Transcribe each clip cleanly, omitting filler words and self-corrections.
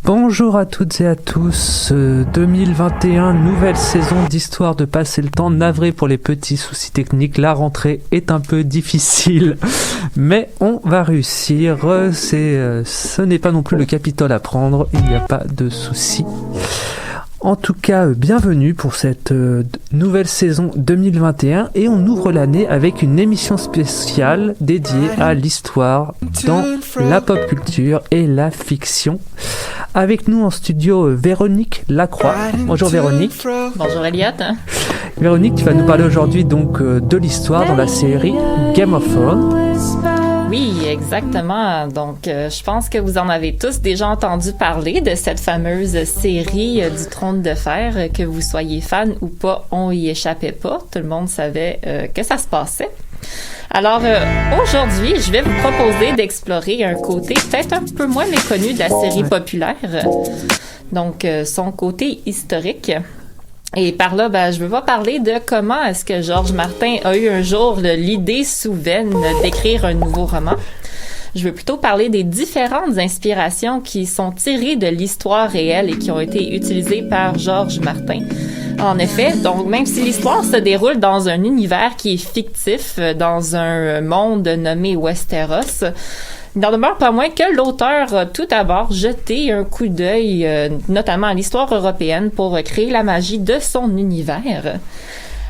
Bonjour à toutes et à tous, 2021, nouvelle saison d'Histoire de passer le temps. Navré pour les petits soucis techniques, la rentrée est un peu difficile, mais on va réussir. Ce n'est pas non plus le Capitole à prendre, il n'y a pas de soucis. En tout cas, bienvenue pour cette nouvelle saison 2021 et on ouvre l'année avec une émission spéciale dédiée à l'histoire dans la pop culture et la fiction. Avec nous en studio, Véronique Lacroix. Bonjour Véronique. Bonjour Elliot. Véronique, tu vas nous parler aujourd'hui donc de l'histoire dans la série Game of Thrones. Oui, exactement. Donc, je pense que vous en avez tous déjà entendu parler de cette fameuse série du Trône de Fer. Que vous soyez fan ou pas, on y échappait pas. Tout le monde savait que ça se passait. Alors, aujourd'hui, je vais vous proposer d'explorer un côté peut-être un peu moins méconnu de la série populaire. Donc, son côté historique. Et par là, je veux pas parler de comment est-ce que Georges Martin a eu un jour l'idée soudaine d'écrire un nouveau roman. Je veux plutôt parler des différentes inspirations qui sont tirées de l'histoire réelle et qui ont été utilisées par Georges Martin. En effet, donc même si l'histoire se déroule dans un univers qui est fictif, dans un monde nommé Westeros, il n'en demeure pas moins que l'auteur a tout d'abord jeté un coup d'œil, notamment à l'histoire européenne, pour créer la magie de son univers.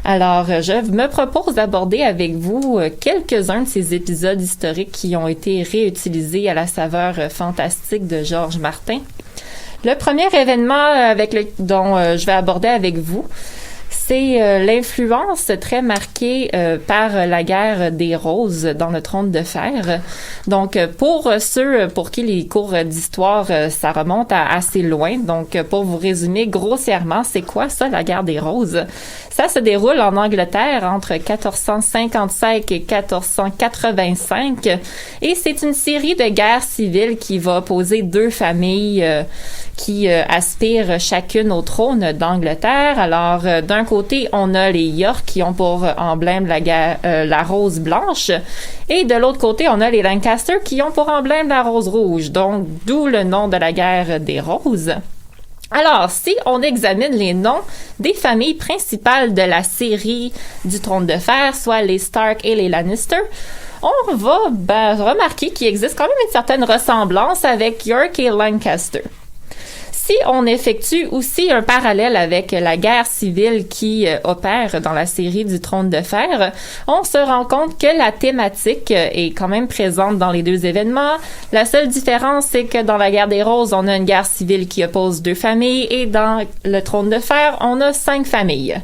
Alors, je me propose d'aborder avec vous quelques-uns de ces épisodes historiques qui ont été réutilisés à la saveur fantastique de Georges Martin. Le premier événement dont je vais aborder avec vous, c'est l'influence très marquée par la guerre des Roses dans le Trône de Fer. Donc, pour ceux pour qui les cours d'histoire, ça remonte à assez loin. Donc, pour vous résumer grossièrement, c'est quoi ça, la guerre des Roses? Ça se déroule en Angleterre entre 1455 et 1485. Et c'est une série de guerres civiles qui va opposer deux familles qui aspirent chacune au trône d'Angleterre. Alors, d'un côté, on a les York qui ont pour emblème la rose blanche, et de l'autre côté, on a les Lancaster qui ont pour emblème la rose rouge. Donc, d'où le nom de la guerre des Roses. Alors, si on examine les noms des familles principales de la série du Trône de Fer, soit les Stark et les Lannister, on va remarquer qu'il existe quand même une certaine ressemblance avec York et Lancaster. Si on effectue aussi un parallèle avec la guerre civile qui opère dans la série du Trône de Fer, on se rend compte que la thématique est quand même présente dans les deux événements. La seule différence, c'est que dans la guerre des Roses, on a une guerre civile qui oppose deux familles et dans le Trône de Fer, on a 5 familles.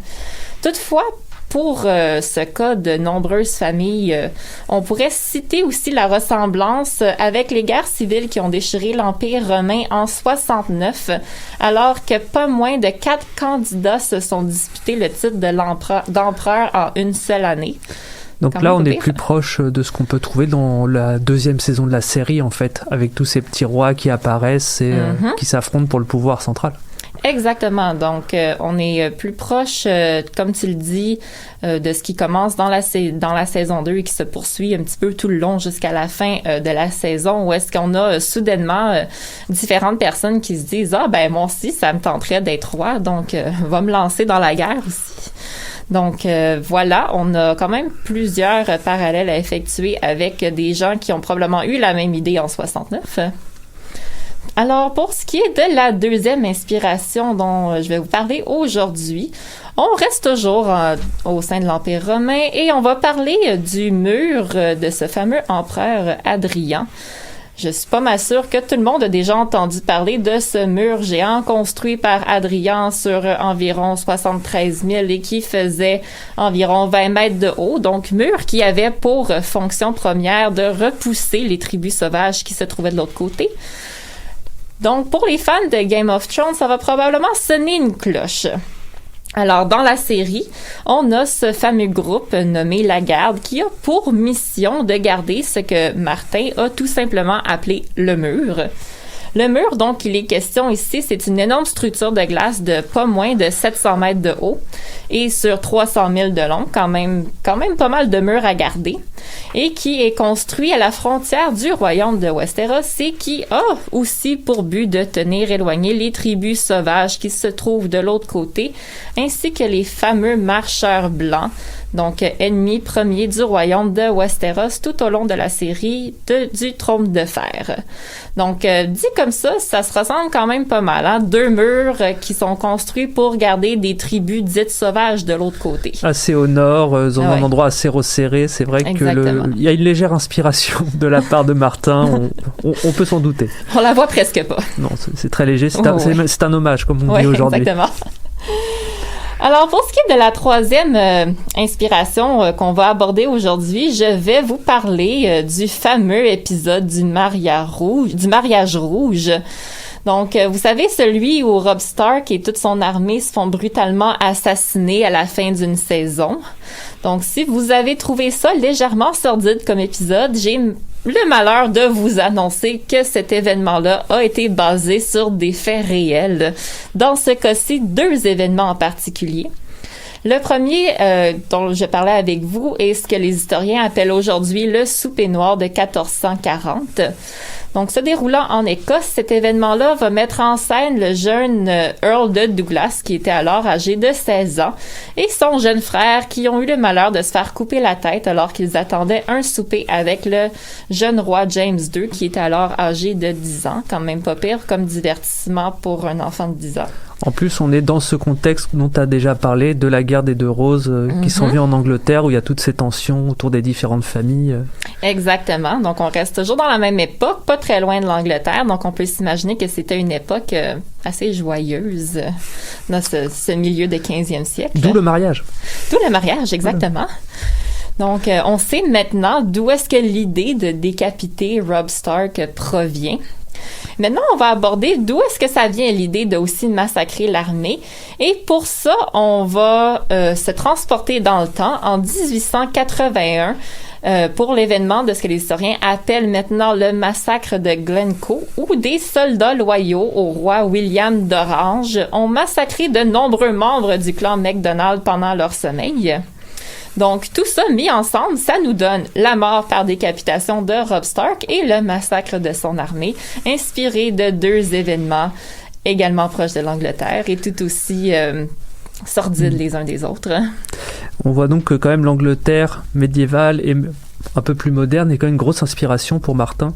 Toutefois, pour ce cas de nombreuses familles, on pourrait citer aussi la ressemblance avec les guerres civiles qui ont déchiré l'Empire romain en 69, alors que pas moins de 4 candidats se sont disputés le titre d'empereur en une seule année. Donc là, on est plus proche de ce qu'on peut trouver dans la deuxième saison de la série, en fait, avec tous ces petits rois qui apparaissent et qui s'affrontent pour le pouvoir central. Exactement. Donc, on est plus proche, comme tu le dis, de ce qui commence dans la saison 2 et qui se poursuit un petit peu tout le long jusqu'à la fin de la saison, où est-ce qu'on a soudainement différentes personnes qui se disent « Ah, ben moi aussi, ça me tenterait d'être roi, donc va me lancer dans la guerre aussi. » Donc voilà, on a quand même plusieurs parallèles à effectuer avec des gens qui ont probablement eu la même idée en 69. Alors, pour ce qui est de la deuxième inspiration dont je vais vous parler aujourd'hui, on reste toujours au sein de l'Empire romain et on va parler du mur de ce fameux empereur Hadrien. Je suis pas mal sûre que tout le monde a déjà entendu parler de ce mur géant construit par Hadrien sur environ 73 000 et qui faisait environ 20 mètres de haut. Donc, mur qui avait pour fonction première de repousser les tribus sauvages qui se trouvaient de l'autre côté. Donc, pour les fans de Game of Thrones, ça va probablement sonner une cloche. Alors, dans la série, on a ce fameux groupe nommé la Garde qui a pour mission de garder ce que Martin a tout simplement appelé le mur. Le mur, donc, il est question ici, c'est une énorme structure de glace de pas moins de 700 mètres de haut et sur 300 000 de long, quand même pas mal de murs à garder, et qui est construit à la frontière du royaume de Westeros et qui a aussi pour but de tenir éloigné les tribus sauvages qui se trouvent de l'autre côté, ainsi que les fameux marcheurs blancs, donc ennemis premiers du royaume de Westeros tout au long de la série du Trône de Fer. Donc, dit comme ça se ressemble quand même pas mal, hein? 2 murs qui sont construits pour garder des tribus dites sauvages de l'autre côté. Assez au nord, dans un endroit assez resserré, c'est vrai qu'il y a une légère inspiration de la part de Martin, on peut s'en douter. On la voit presque pas. Non, c'est très léger, c'est un hommage, comme on dit aujourd'hui. Exactement. Alors, pour ce qui est de la troisième inspiration qu'on va aborder aujourd'hui, je vais vous parler du fameux épisode du mariage rouge. Donc, vous savez, celui où Robb Stark et toute son armée se font brutalement assassiner à la fin d'une saison. Donc, si vous avez trouvé ça légèrement sordide comme épisode, j'ai le malheur de vous annoncer que cet événement-là a été basé sur des faits réels. Dans ce cas-ci, 2 événements en particulier. Le premier dont je parlais avec vous est ce que les historiens appellent aujourd'hui le souper noir de 1440. Donc, se déroulant en Écosse, cet événement-là va mettre en scène le jeune Earl de Douglas, qui était alors âgé de 16 ans, et son jeune frère, qui ont eu le malheur de se faire couper la tête alors qu'ils attendaient un souper avec le jeune roi James II, qui était alors âgé de 10 ans. Quand même pas pire comme divertissement pour un enfant de 10 ans. En plus, on est dans ce contexte dont tu as déjà parlé, de la guerre des 2 roses qui s'en vient en Angleterre, où il y a toutes ces tensions autour des différentes familles. Exactement. Donc, on reste toujours dans la même époque, pas très loin de l'Angleterre. Donc, on peut s'imaginer que c'était une époque assez joyeuse dans ce milieu du 15e siècle. D'où le mariage. D'où le mariage, exactement. Donc, on sait maintenant d'où est-ce que l'idée de décapiter Robb Stark provient. Maintenant, on va aborder d'où est-ce que ça vient l'idée de aussi massacrer l'armée. Et pour ça, on va se transporter dans le temps en 1881 pour l'événement de ce que les historiens appellent maintenant le massacre de Glencoe, où des soldats loyaux au roi William d'Orange ont massacré de nombreux membres du clan MacDonald pendant leur sommeil. Donc, tout ça mis ensemble, ça nous donne la mort par décapitation de Robb Stark et le massacre de son armée, inspiré de 2 événements également proches de l'Angleterre et tout aussi sordides les uns des autres. On voit donc que quand même l'Angleterre médiévale et un peu plus moderne est quand même une grosse inspiration pour Martin.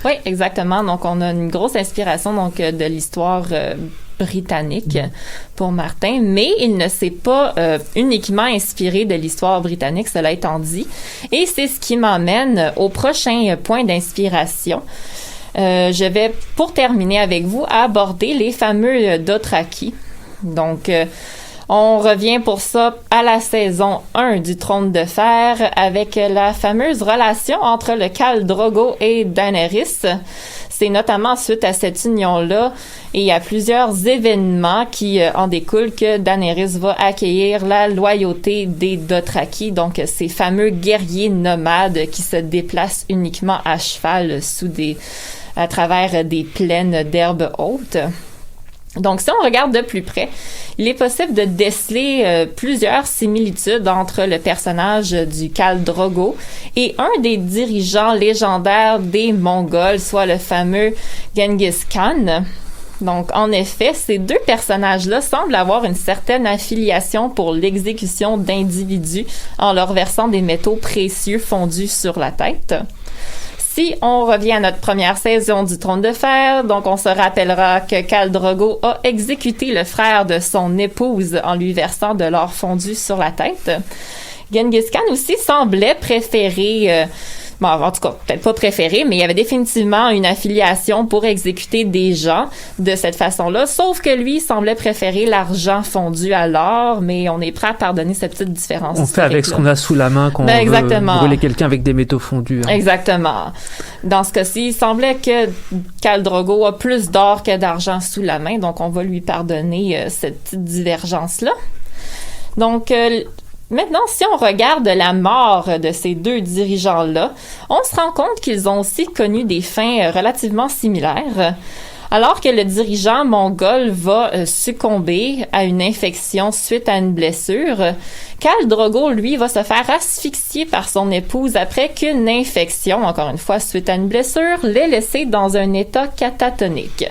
Oui, exactement. Donc, on a une grosse inspiration de l'histoire britannique pour Martin, mais il ne s'est pas uniquement inspiré de l'histoire britannique, cela étant dit. Et c'est ce qui m'emmène au prochain point d'inspiration. Je vais, pour terminer avec vous, aborder les fameux Dothraki. Donc, on revient pour ça à la saison 1 du Trône de Fer avec la fameuse relation entre le Khal Drogo et Daenerys. C'est notamment suite à cette union-là et à plusieurs événements qui en découlent que Daenerys va accueillir la loyauté des Dothraki, donc ces fameux guerriers nomades qui se déplacent uniquement à cheval à travers des plaines d'herbes hautes. Donc, si on regarde de plus près, il est possible de déceler plusieurs similitudes entre le personnage du Khal Drogo et un des dirigeants légendaires des Mongols, soit le fameux Genghis Khan. Donc, en effet, ces 2 personnages-là semblent avoir une certaine affiliation pour l'exécution d'individus en leur versant des métaux précieux fondus sur la tête. Si on revient à notre première saison du Trône de Fer, donc on se rappellera que Khal Drogo a exécuté le frère de son épouse en lui versant de l'or fondu sur la tête. Genghis Khan aussi semblait préférer bon, en tout cas, peut-être pas préféré, mais il y avait définitivement une affiliation pour exécuter des gens de cette façon-là, sauf que lui semblait préférer l'argent fondu à l'or, mais on est prêt à pardonner cette petite différence. On fait avec ce qu'on a sous la main quand on veut brûler quelqu'un avec des métaux fondus. Hein. Exactement. Dans ce cas-ci, il semblait que Khal Drogo a plus d'or que d'argent sous la main, donc on va lui pardonner cette petite divergence-là. Donc, maintenant, si on regarde la mort de ces 2 dirigeants-là, on se rend compte qu'ils ont aussi connu des fins relativement similaires. Alors que le dirigeant mongol va succomber à une infection suite à une blessure, Khal Drogo, lui, va se faire asphyxier par son épouse après qu'une infection, encore une fois suite à une blessure, l'ait laissé dans un état catatonique.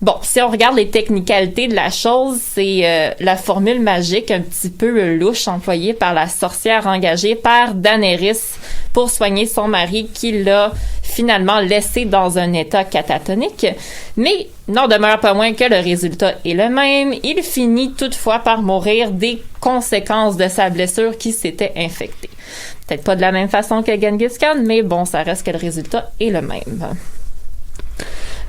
Bon, si on regarde les technicalités de la chose, c'est la formule magique un petit peu louche employée par la sorcière engagée par Daenerys pour soigner son mari qui l'a finalement laissé dans un état catatonique. Mais n'en demeure pas moins que le résultat est le même. Il finit toutefois par mourir des conséquences de sa blessure qui s'était infectée. Peut-être pas de la même façon que Genghis Khan, mais bon, ça reste que le résultat est le même.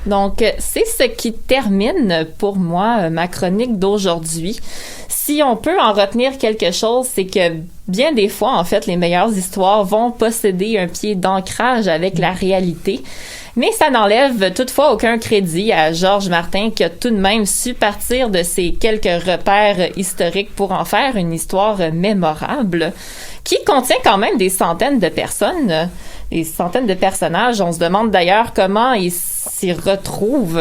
Donc, c'est ce qui termine pour moi ma chronique d'aujourd'hui. Si on peut en retenir quelque chose, c'est que bien des fois, en fait, les meilleures histoires vont posséder un pied d'ancrage avec la réalité. Mais ça n'enlève toutefois aucun crédit à Georges Martin qui a tout de même su partir de ses quelques repères historiques pour en faire une histoire mémorable qui contient quand même des centaines de personnes, des centaines de personnages. On se demande d'ailleurs comment ils s'y retrouvent.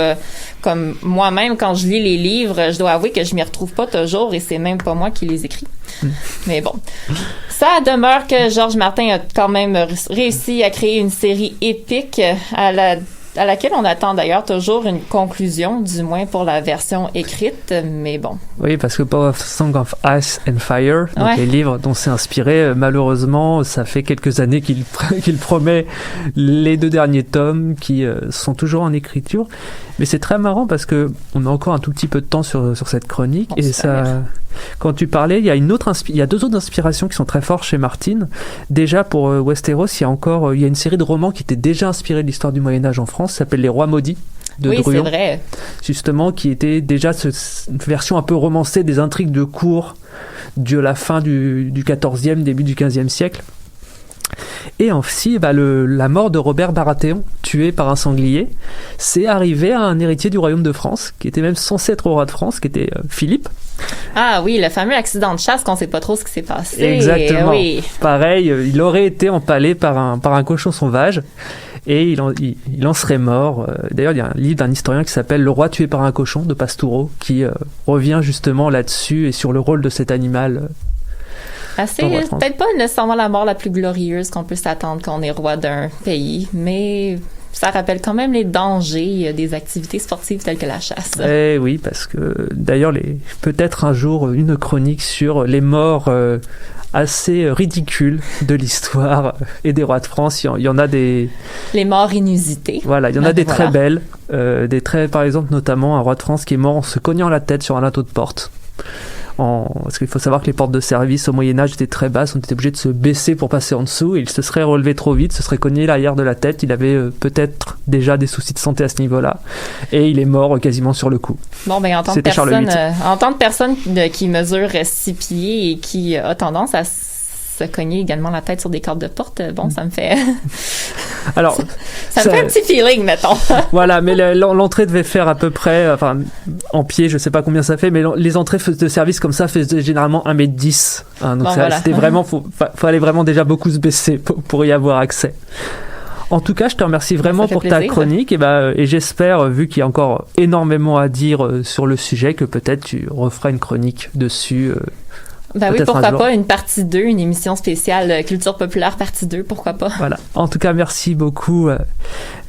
Comme moi-même, quand je lis les livres, je dois avouer que je m'y retrouve pas toujours et c'est même pas moi qui les écris. Mais bon, ça demeure que Georges Martin a quand même réussi à créer une série épique à laquelle on attend d'ailleurs toujours une conclusion, du moins pour la version écrite, mais bon. Oui, parce que pour Song of Ice and Fire, donc les livres dont c'est inspiré, malheureusement, ça fait quelques années qu'il promet les 2 derniers tomes qui sont toujours en écriture. Mais c'est très marrant parce que on a encore un tout petit peu de temps sur cette chronique et ça. Quand tu parlais, il y a 2 autres inspirations qui sont très fortes chez Martin. Déjà pour Westeros, il y a une série de romans qui était déjà inspirée de l'histoire du Moyen-Âge en France, ça s'appelle Les Rois Maudits de Druon. Oui, c'est vrai. Justement, qui était déjà une version un peu romancée des intrigues de cour de la fin du XIVe, début du XVe siècle. Et aussi, la mort de Robert Baratheon, tué par un sanglier, c'est arrivé à un héritier du royaume de France, qui était même censé être roi de France, qui était Philippe. Ah oui, le fameux accident de chasse qu'on sait pas trop ce qui s'est passé. Exactement. Oui. Pareil, il aurait été empalé par un cochon sauvage et il en serait mort. D'ailleurs, il y a un livre d'un historien qui s'appelle Le roi tué par un cochon de Pastoureau qui revient justement là-dessus et sur le rôle de cet animal. C'est peut-être pas nécessairement la mort la plus glorieuse qu'on peut s'attendre quand on est roi d'un pays, mais ça rappelle quand même les dangers des activités sportives telles que la chasse. Eh oui, parce que d'ailleurs, peut-être un jour une chronique sur les morts assez ridicules de l'histoire et des rois de France. Il y en a des... Les morts inusitées. Voilà, il y en a des très belles. Par exemple, notamment un roi de France qui est mort en se cognant la tête sur un linteau de porte. Parce qu'il faut savoir que les portes de service au Moyen-Âge étaient très basses, on était obligé de se baisser pour passer en dessous et il se serait relevé trop vite, se serait cogné l'arrière de la tête, il avait peut-être déjà des soucis de santé à ce niveau-là et il est mort quasiment sur le coup. Bon, ben en tant que personne qui mesure 6 pieds et qui a tendance à se cogner également la tête sur des cordes de porte, bon, ça me fait... Alors, ça me fait un petit feeling, mettons. Voilà, mais l'entrée devait faire à peu près, en pied, je sais pas combien ça fait, mais les entrées de service comme ça faisaient généralement 1m10. Hein, donc c'était vraiment, faut aller vraiment déjà beaucoup se baisser pour y avoir accès. En tout cas, je te remercie vraiment pour ta chronique et j'espère, vu qu'il y a encore énormément à dire sur le sujet, que peut-être tu referas une chronique dessus. Oui, pourquoi pas une partie 2, une émission spéciale culture populaire partie 2, pourquoi pas. Voilà. En tout cas, merci beaucoup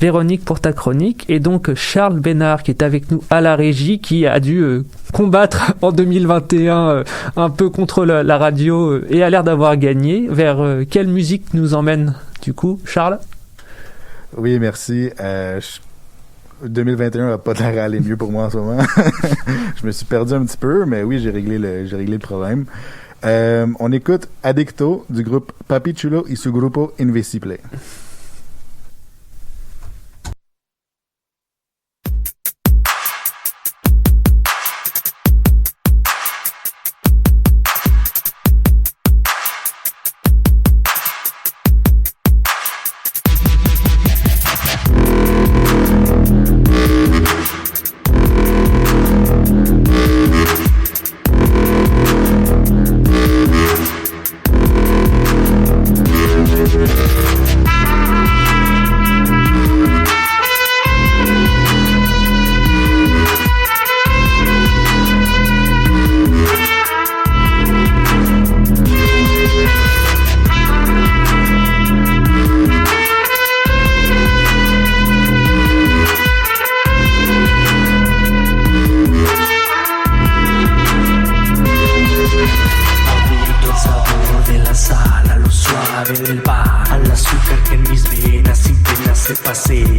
Véronique pour ta chronique et donc Charles Bénard qui est avec nous à la régie, qui a dû combattre en 2021 un peu contre la radio et a l'air d'avoir gagné. Vers quelle musique nous emmène du coup, Charles? Oui, merci. 2021 n'a pas l'air à aller mieux pour moi en ce moment. Je me suis perdu un petit peu, mais oui, j'ai réglé le problème. On écoute Adicto du groupe Papi Chulo y su grupo Invisible.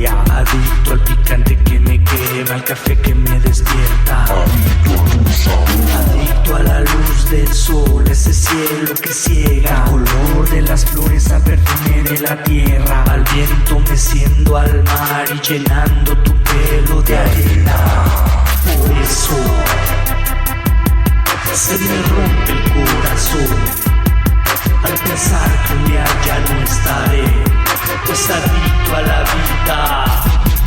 ciega. Adicto al picante que me quema, al café que me despierta. Adicto a la luz del sol, ese cielo que ciega. Al color de las flores, al perfume de la tierra. Al viento meciendo al mar y llenando tu pelo de arena. Por eso se me rompe el corazón al pensar que un día ya no estaré, pues adicto a la vida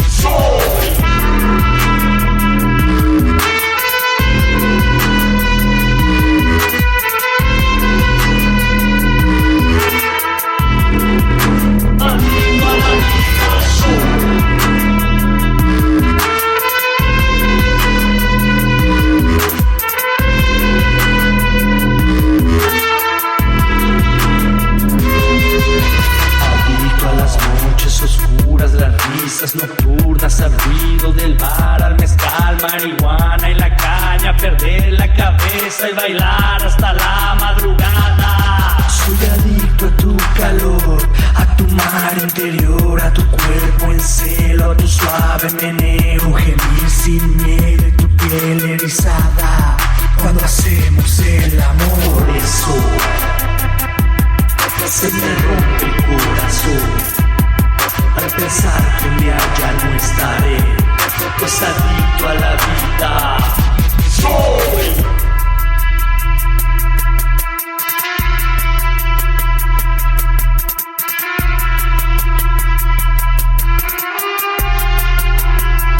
soy. Nocturnas al ruido del bar, al mezcal, marihuana y la caña, perder la cabeza y bailar hasta la madrugada. Soy adicto a tu calor, a tu mar interior, a tu cuerpo en celo, a tu suave meneo, gemir sin miedo y tu piel erizada cuando hacemos el amor. Por eso se me rompe el corazón al pensar que un día ya no estaré, pues adicto a la vida soy.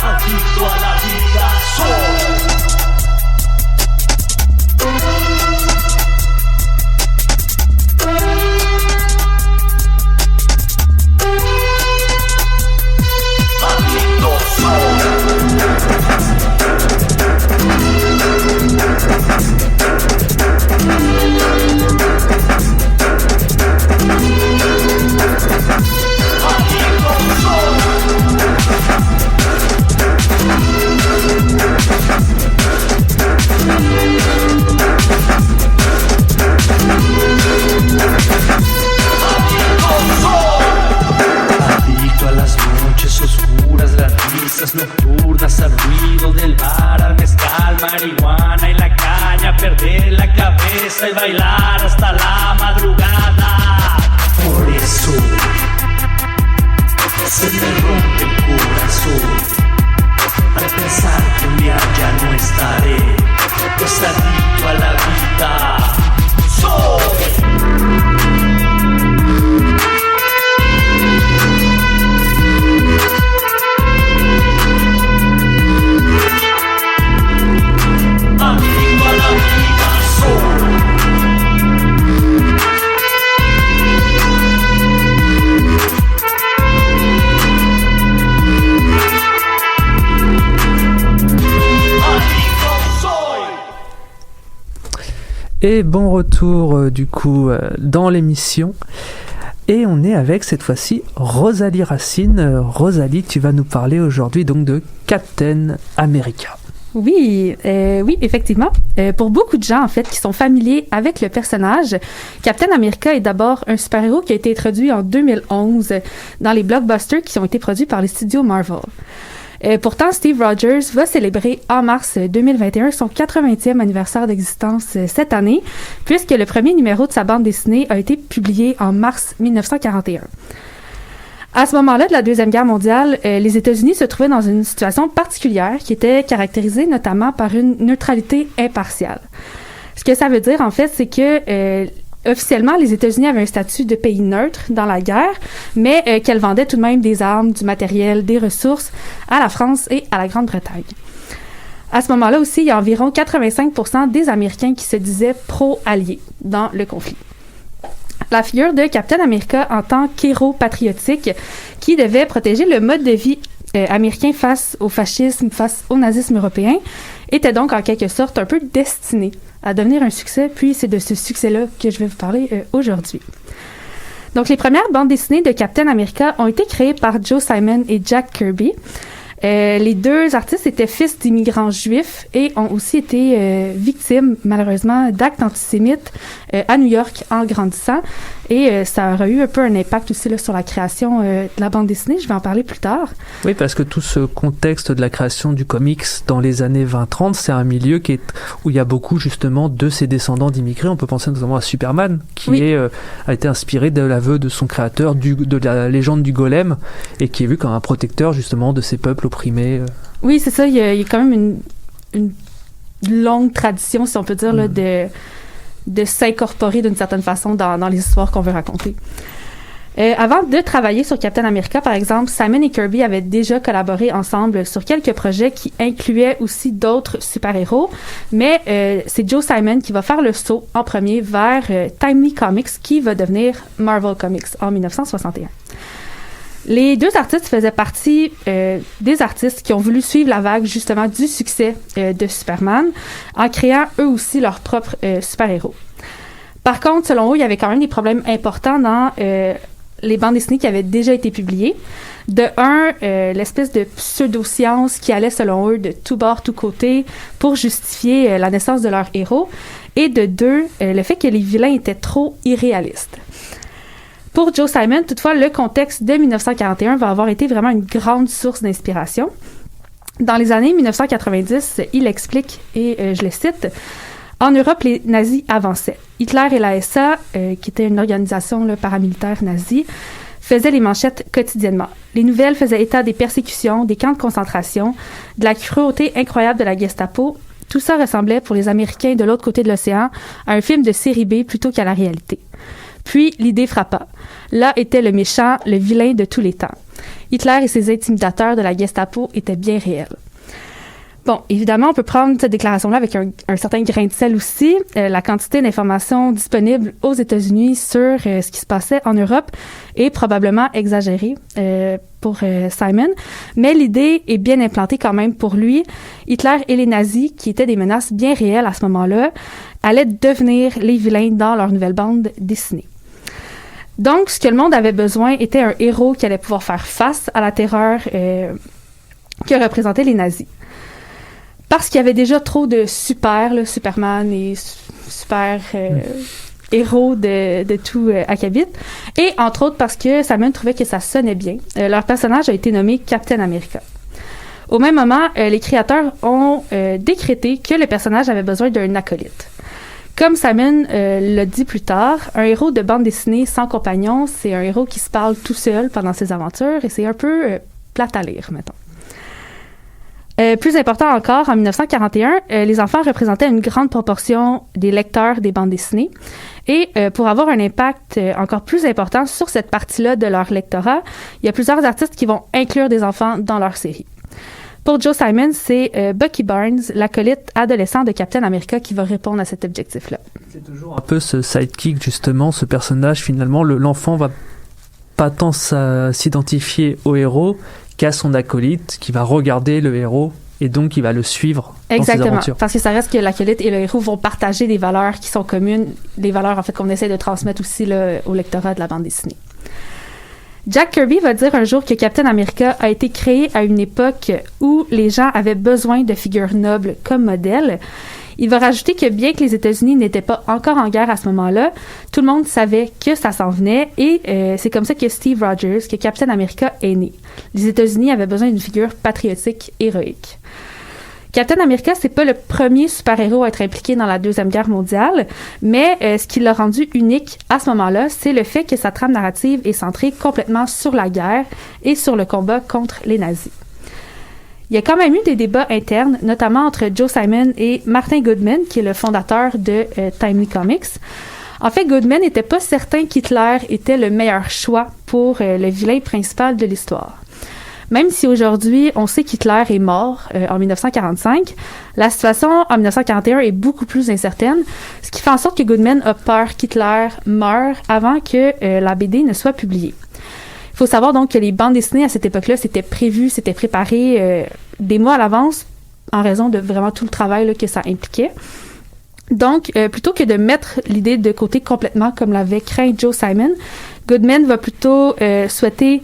Adicto a la vida soy. Nocturnas al ruido del bar, al mezcal, marihuana y la caña, perder la cabeza y bailar hasta la madrugada. Por eso se me rompe el corazón al pensar que un día ya no estaré, pues adicto a la vida soy. Et bon retour du coup dans l'émission. Et on est avec cette fois-ci Rosalie Racine. Rosalie, tu vas nous parler aujourd'hui donc de Captain America. Oui, oui, effectivement. Pour beaucoup de gens, en fait, qui sont familiers avec le personnage, Captain America est d'abord un super-héros qui a été introduit en 2011 dans les blockbusters qui ont été produits par les studios Marvel. Pourtant, Steve Rogers va célébrer en mars 2021 son 80e anniversaire d'existence cette année, puisque le premier numéro de sa bande dessinée a été publié en mars 1941. À ce moment-là de la Deuxième Guerre mondiale, les États-Unis se trouvaient dans une situation particulière qui était caractérisée notamment par une neutralité impartiale. Ce que ça veut dire, en fait, c'est que officiellement, les États-Unis avaient un statut de pays neutre dans la guerre, mais qu'elles vendaient tout de même des armes, du matériel, des ressources à la France et à la Grande-Bretagne. À ce moment-là aussi, il y a environ 85% des Américains qui se disaient pro-alliés dans le conflit. La figure de Captain America en tant qu'héros patriotique qui devait protéger le mode de vie américain face au fascisme, face au nazisme européen, était donc en quelque sorte un peu destiné à devenir un succès, puis c'est de ce succès-là que je vais vous parler aujourd'hui. Donc, les premières bandes dessinées de Captain America ont été créées par Joe Simon et Jack Kirby. Les deux artistes étaient fils d'immigrants juifs et ont aussi été victimes, malheureusement, d'actes antisémites à New York en grandissant. Et ça aura eu un peu un impact aussi là, sur la création de la bande dessinée. Je vais en parler plus tard. Oui, parce que tout ce contexte de la création du comics dans les années 20-30, c'est un milieu où il y a beaucoup justement de ces descendants d'immigrés. On peut penser notamment à Superman, qui a été inspiré de l'aveu de son créateur, de la légende du golem, et qui est vu comme un protecteur justement de ces peuples opprimés. Oui, c'est ça. Il y a quand même une longue tradition, si on peut dire, là, de s'incorporer d'une certaine façon dans les histoires qu'on veut raconter. Avant de travailler sur Captain America, par exemple, Simon et Kirby avaient déjà collaboré ensemble sur quelques projets qui incluaient aussi d'autres super-héros, mais c'est Joe Simon qui va faire le saut en premier vers Timely Comics, qui va devenir Marvel Comics en 1961. Les deux artistes faisaient partie des artistes qui ont voulu suivre la vague justement du succès de Superman en créant eux aussi leurs propres super-héros. Par contre, selon eux, il y avait quand même des problèmes importants dans les bandes dessinées qui avaient déjà été publiées. De un, l'espèce de pseudo-science qui allait, selon eux, de tout bord, tout côté pour justifier la naissance de leurs héros. Et de deux, le fait que les vilains étaient trop irréalistes. Pour Joe Simon, toutefois, le contexte de 1941 va avoir été vraiment une grande source d'inspiration. Dans les années 1990, il explique, et je le cite, « En Europe, les nazis avançaient. Hitler et la SA, qui était une organisation paramilitaire nazie, faisaient les manchettes quotidiennement. Les nouvelles faisaient état des persécutions, des camps de concentration, de la cruauté incroyable de la Gestapo. Tout ça ressemblait, pour les Américains de l'autre côté de l'océan, à un film de série B plutôt qu'à la réalité. » Puis, l'idée frappa. Là était le méchant, le vilain de tous les temps. Hitler et ses intimidateurs de la Gestapo étaient bien réels. Bon, évidemment, on peut prendre cette déclaration-là avec un certain grain de sel aussi. La quantité d'informations disponibles aux États-Unis sur ce qui se passait en Europe est probablement exagérée pour Simon, mais l'idée est bien implantée quand même pour lui. Hitler et les nazis, qui étaient des menaces bien réelles à ce moment-là, allaient devenir les vilains dans leur nouvelle bande dessinée. Donc, ce que le monde avait besoin était un héros qui allait pouvoir faire face à la terreur que représentaient les nazis. Parce qu'il y avait déjà trop de Superman et super héros de tout acabit. Et entre autres parce que Simon trouvait que ça sonnait bien. Leur personnage a été nommé Captain America. Au même moment, les créateurs ont décrété que le personnage avait besoin d'un acolyte. Comme Simon l'a dit plus tard, un héros de bande dessinée sans compagnon, c'est un héros qui se parle tout seul pendant ses aventures et c'est un peu plate à lire, mettons. Plus important encore, en 1941, les enfants représentaient une grande proportion des lecteurs des bandes dessinées. Et pour avoir un impact encore plus important sur cette partie-là de leur lectorat, il y a plusieurs artistes qui vont inclure des enfants dans leur série. Pour Joe Simon, c'est Bucky Barnes, l'acolyte adolescent de Captain America, qui va répondre à cet objectif-là. C'est toujours un peu ce sidekick, justement, ce personnage, finalement, l'enfant va pas tant s'identifier au héros qu'à son acolyte, qui va regarder le héros et donc qui va le suivre dans ses aventures. Parce que ça reste que l'acolyte et le héros vont partager des valeurs qui sont communes, des valeurs en fait qu'on essaie de transmettre aussi là, au lectorat de la bande dessinée. Jack Kirby va dire un jour que Captain America a été créé à une époque où les gens avaient besoin de figures nobles comme modèles. Il va rajouter que bien que les États-Unis n'étaient pas encore en guerre à ce moment-là, tout le monde savait que ça s'en venait et c'est comme ça que Steve Rogers, que Captain America est né. Les États-Unis avaient besoin d'une figure patriotique héroïque. Captain America, c'est pas le premier super-héros à être impliqué dans la Deuxième Guerre mondiale, mais ce qui l'a rendu unique à ce moment-là, c'est le fait que sa trame narrative est centrée complètement sur la guerre et sur le combat contre les nazis. Il y a quand même eu des débats internes, notamment entre Joe Simon et Martin Goodman, qui est le fondateur de Timely Comics. En fait, Goodman n'était pas certain qu'Hitler était le meilleur choix pour le vilain principal de l'histoire. Même si aujourd'hui, on sait qu'Hitler est mort en 1945, la situation en 1941 est beaucoup plus incertaine, ce qui fait en sorte que Goodman a peur qu'Hitler meure avant que la BD ne soit publiée. Il faut savoir donc que les bandes dessinées à cette époque-là, c'était prévu, c'était préparé des mois à l'avance en raison de vraiment tout le travail là, que ça impliquait. Donc, plutôt que de mettre l'idée de côté complètement comme l'avait craint Joe Simon, Goodman va plutôt souhaiter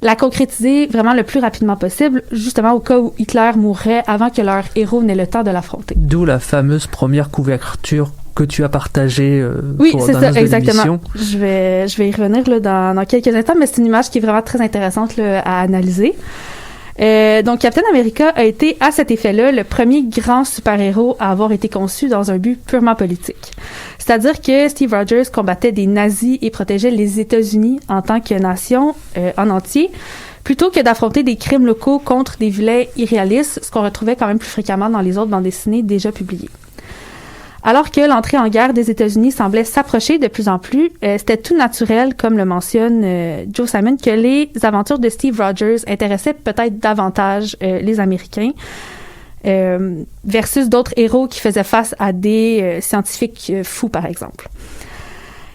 la concrétiser vraiment le plus rapidement possible, justement au cas où Hitler mourrait avant que leur héros n'ait le temps de l'affronter. D'où la fameuse première couverture que tu as partagée oui, dans c'est ça, de exactement. l'émission. Je vais y revenir là, dans quelques instants, mais c'est une image qui est vraiment très intéressante là, à analyser. Donc, Captain America a été, à cet effet-là, le premier grand super-héros à avoir été conçu dans un but purement politique. C'est-à-dire que Steve Rogers combattait des nazis et protégeait les États-Unis en tant que nation en entier, plutôt que d'affronter des crimes locaux contre des vilains irréalistes, ce qu'on retrouvait quand même plus fréquemment dans les autres bandes dessinées déjà publiées. Alors que l'entrée en guerre des États-Unis semblait s'approcher de plus en plus, c'était tout naturel, comme le mentionne Joe Simon, que les aventures de Steve Rogers intéressaient peut-être davantage les Américains versus d'autres héros qui faisaient face à des scientifiques fous, par exemple.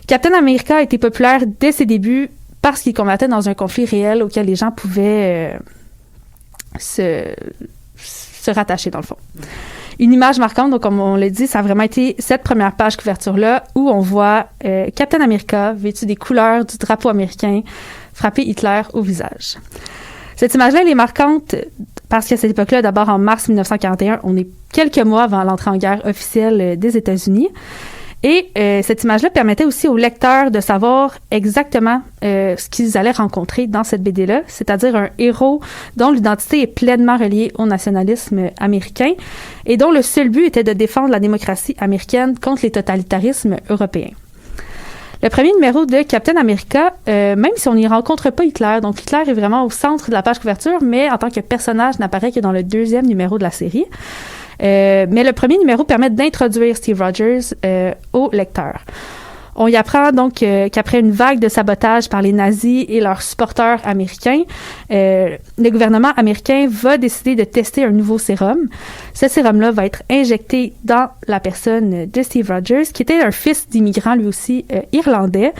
Captain America a été populaire dès ses débuts parce qu'il combattait dans un conflit réel auquel les gens pouvaient se rattacher, dans le fond. Une image marquante, donc comme on l'a dit, ça a vraiment été cette première page couverture-là où on voit Captain America vêtu des couleurs du drapeau américain frapper Hitler au visage. Cette image-là, elle est marquante parce qu'à cette époque-là, d'abord en mars 1941, on est quelques mois avant l'entrée en guerre officielle des États-Unis. Et cette image-là permettait aussi aux lecteurs de savoir exactement ce qu'ils allaient rencontrer dans cette BD-là, c'est-à-dire un héros dont l'identité est pleinement reliée au nationalisme américain et dont le seul but était de défendre la démocratie américaine contre les totalitarismes européens. Le premier numéro de Captain America, même si on n'y rencontre pas Hitler, donc Hitler est vraiment au centre de la page couverture, mais en tant que personnage n'apparaît que dans le deuxième numéro de la série. Mais le premier numéro permet d'introduire Steve Rogers au lecteur. On y apprend donc qu'après une vague de sabotage par les nazis et leurs supporters américains, le gouvernement américain va décider de tester un nouveau sérum. Ce sérum-là va être injecté dans la personne de Steve Rogers, qui était un fils d'immigrant lui aussi irlandais,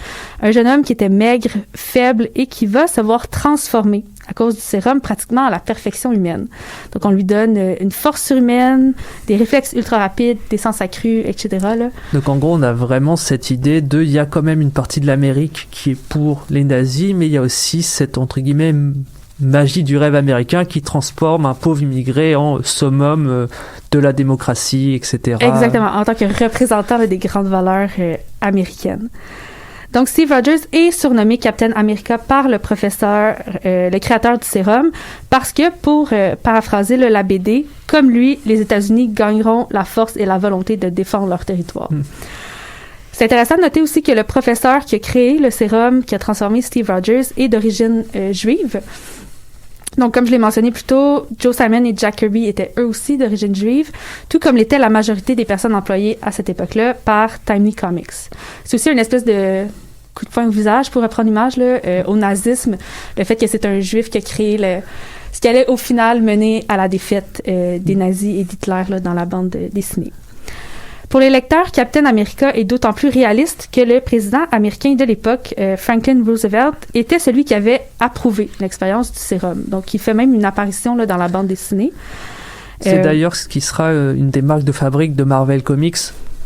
un jeune homme qui était maigre, faible et qui va se voir transformer à cause du sérum pratiquement à la perfection humaine. Donc, on lui donne une force surhumaine, des réflexes ultra rapides, des sens accrus, etc. là. Donc, en gros, on a vraiment cette idée de, il y a quand même une partie de l'Amérique qui est pour les nazis, mais il y a aussi cette, entre guillemets, magie du rêve américain qui transforme un pauvre immigré en summum de la démocratie, etc. Exactement, en tant que représentant des grandes valeurs américaines. Donc, Steve Rogers est surnommé Captain America par le professeur, le créateur du sérum, parce que, pour paraphraser la BD, comme lui, les États-Unis gagneront la force et la volonté de défendre leur territoire. C'est intéressant de noter aussi que le professeur qui a créé le sérum, qui a transformé Steve Rogers, est d'origine juive. Donc, comme je l'ai mentionné plus tôt, Joe Simon et Jack Kirby étaient eux aussi d'origine juive, tout comme l'était la majorité des personnes employées à cette époque-là par Timely Comics. C'est aussi une espèce de coup de poing au visage, pour reprendre l'image, là, au nazisme, le fait que c'est un juif qui a créé ce qui allait au final mener à la défaite des nazis et d'Hitler là, dans la bande dessinée. Pour les lecteurs, Captain America est d'autant plus réaliste que le président américain de l'époque, Franklin Roosevelt, était celui qui avait approuvé l'expérience du sérum. Donc, il fait même une apparition là, dans la bande dessinée. C'est d'ailleurs ce qui sera une des marques de fabrique de Marvel Comics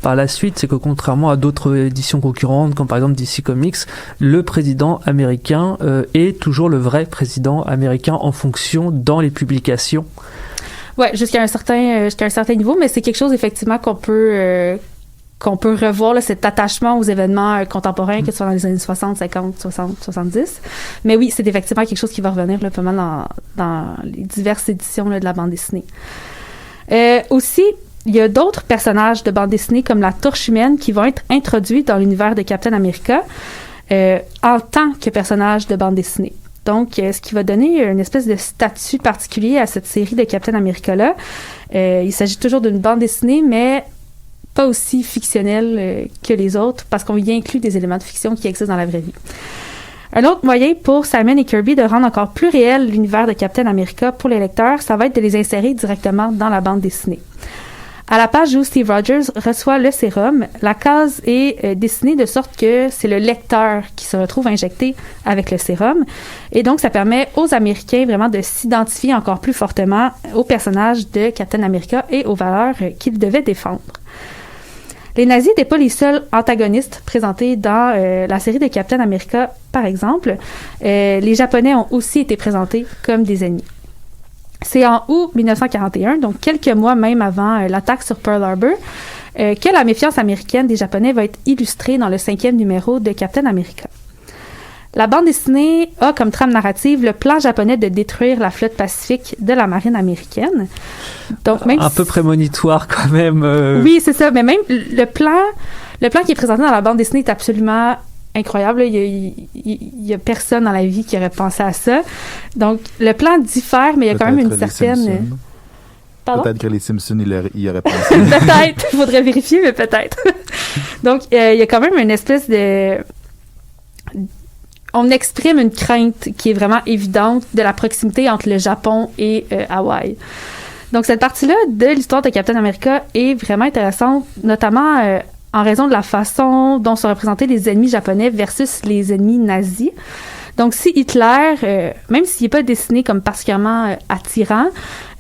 par la suite, c'est que contrairement à d'autres éditions concurrentes, comme par exemple DC Comics, le président américain est toujours le vrai président américain en fonction dans les publications. Ouais, jusqu'à un certain niveau, mais c'est quelque chose effectivement qu'on peut revoir, là, cet attachement aux événements contemporains, que ce soit dans les années 60, 50, 60, 70. Mais oui, c'est effectivement quelque chose qui va revenir là, pas mal dans les diverses éditions là, de la bande dessinée. Aussi, il y a d'autres personnages de bande dessinée comme la Torche humaine qui vont être introduits dans l'univers de Captain America en tant que personnage de bande dessinée. Donc, ce qui va donner une espèce de statut particulier à cette série de Captain America-là. Il s'agit toujours d'une bande dessinée, mais pas aussi fictionnelle que les autres, parce qu'on y inclut des éléments de fiction qui existent dans la vraie vie. Un autre moyen pour Simon et Kirby de rendre encore plus réel l'univers de Captain America pour les lecteurs, ça va être de les insérer directement dans la bande dessinée. À la page où Steve Rogers reçoit le sérum, la case est dessinée de sorte que c'est le lecteur qui se retrouve injecté avec le sérum. Et donc, ça permet aux Américains vraiment de s'identifier encore plus fortement au personnage de Captain America et aux valeurs qu'il devait défendre. Les nazis n'étaient pas les seuls antagonistes présentés dans la série de Captain America par exemple, les Japonais ont aussi été présentés comme des ennemis. C'est en août 1941, donc quelques mois même avant l'attaque sur Pearl Harbor, que la méfiance américaine des Japonais va être illustrée dans le 5e numéro de Captain America. La bande dessinée a comme trame narrative le plan japonais de détruire la flotte pacifique de la marine américaine. Donc même peu prémonitoire quand même. Oui, c'est ça, mais même le plan qui est présenté dans la bande dessinée est absolument incroyable. Il y a personne dans la vie qui aurait pensé à ça. Donc le plan diffère, mais il y a quand même une certaine... Pardon? Peut-être que les Simpsons, y auraient pensé. Peut-être, il faudrait vérifier, mais peut-être. Donc, il y a quand même une espèce de... On exprime une crainte qui est vraiment évidente de la proximité entre le Japon et Hawaï. Donc, cette partie-là de l'histoire de Captain America est vraiment intéressante, notamment en raison de la façon dont sont représentés les ennemis japonais versus les ennemis nazis. Donc, si Hitler, même s'il n'est pas dessiné comme particulièrement attirant,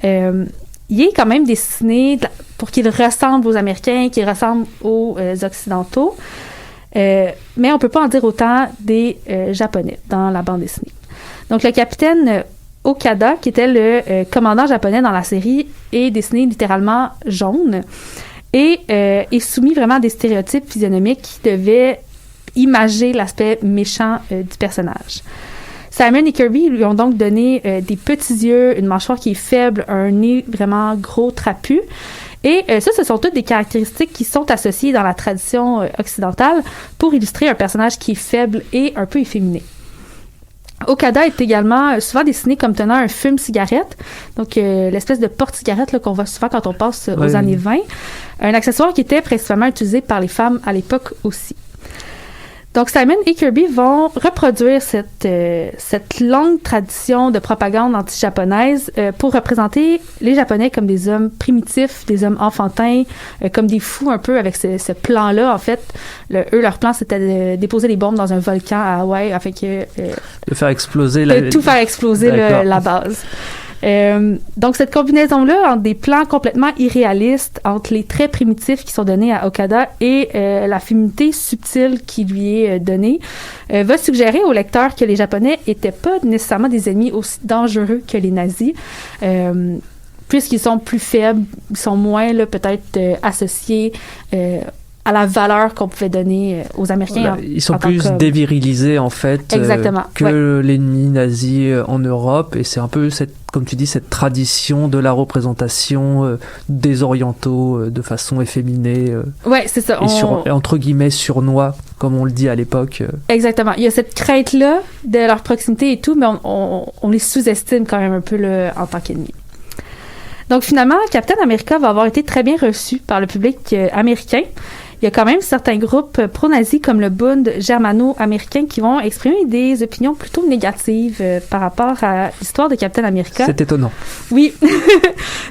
il est quand même dessiné pour qu'il ressemble aux Américains, qu'il ressemble aux Occidentaux. Mais on peut pas en dire autant des Japonais dans la bande dessinée. Donc, le capitaine Okada, qui était le commandant japonais dans la série, est dessiné littéralement jaune et est soumis vraiment à des stéréotypes physionomiques qui devaient imager l'aspect méchant du personnage. Simon et Kirby lui ont donc donné des petits yeux, une mâchoire qui est faible, un nez vraiment gros, trapu. Et ça, ce sont toutes des caractéristiques qui sont associées dans la tradition occidentale pour illustrer un personnage qui est faible et un peu efféminé. Okada est également souvent dessiné comme tenant un fume-cigarette, donc l'espèce de porte-cigarette là, qu'on voit souvent quand on passe aux années 20, un accessoire qui était principalement utilisé par les femmes à l'époque aussi. Donc, Simon et Kirby vont reproduire cette longue tradition de propagande anti-japonaise pour représenter les Japonais comme des hommes primitifs, des hommes enfantins, comme des fous un peu avec ce plan-là. En fait, leur plan, c'était de déposer les bombes dans un volcan à Hawaï afin que... de faire exploser tout faire exploser la base. Donc, cette combinaison-là, entre des plans complètement irréalistes, entre les traits primitifs qui sont donnés à Okada et la féminité subtile qui lui est donnée, va suggérer au lecteur que les Japonais étaient pas nécessairement des ennemis aussi dangereux que les nazis, puisqu'ils sont plus faibles, ils sont moins là, peut-être associés à la valeur qu'on pouvait donner aux Américains. Ils sont plus dévirilisés, en fait, que l'ennemi nazi en Europe. Et c'est un peu, comme tu dis, cette tradition de la représentation des Orientaux de façon efféminée. Ouais, c'est ça. Et entre guillemets, sournois, comme on le dit à l'époque. Exactement. Il y a cette crainte-là de leur proximité et tout, mais on les sous-estime quand même un peu là, en tant qu'ennemis. Donc, finalement, Captain America va avoir été très bien reçu par le public américain. Il y a quand même certains groupes pro-nazis comme le Bund germano-américain qui vont exprimer des opinions plutôt négatives par rapport à l'histoire de Captain America. C'est étonnant. Oui,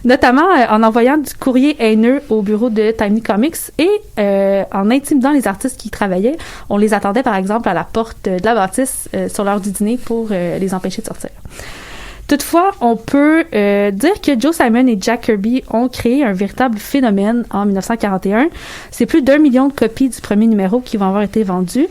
notamment en envoyant du courrier haineux au bureau de Timely Comics et en intimidant les artistes qui y travaillaient. On les attendait par exemple à la porte de la bâtisse sur l'heure du dîner pour les empêcher de sortir. Toutefois, on peut dire que Joe Simon et Jack Kirby ont créé un véritable phénomène en 1941. C'est plus d'1 million de copies du premier numéro qui vont avoir été vendues.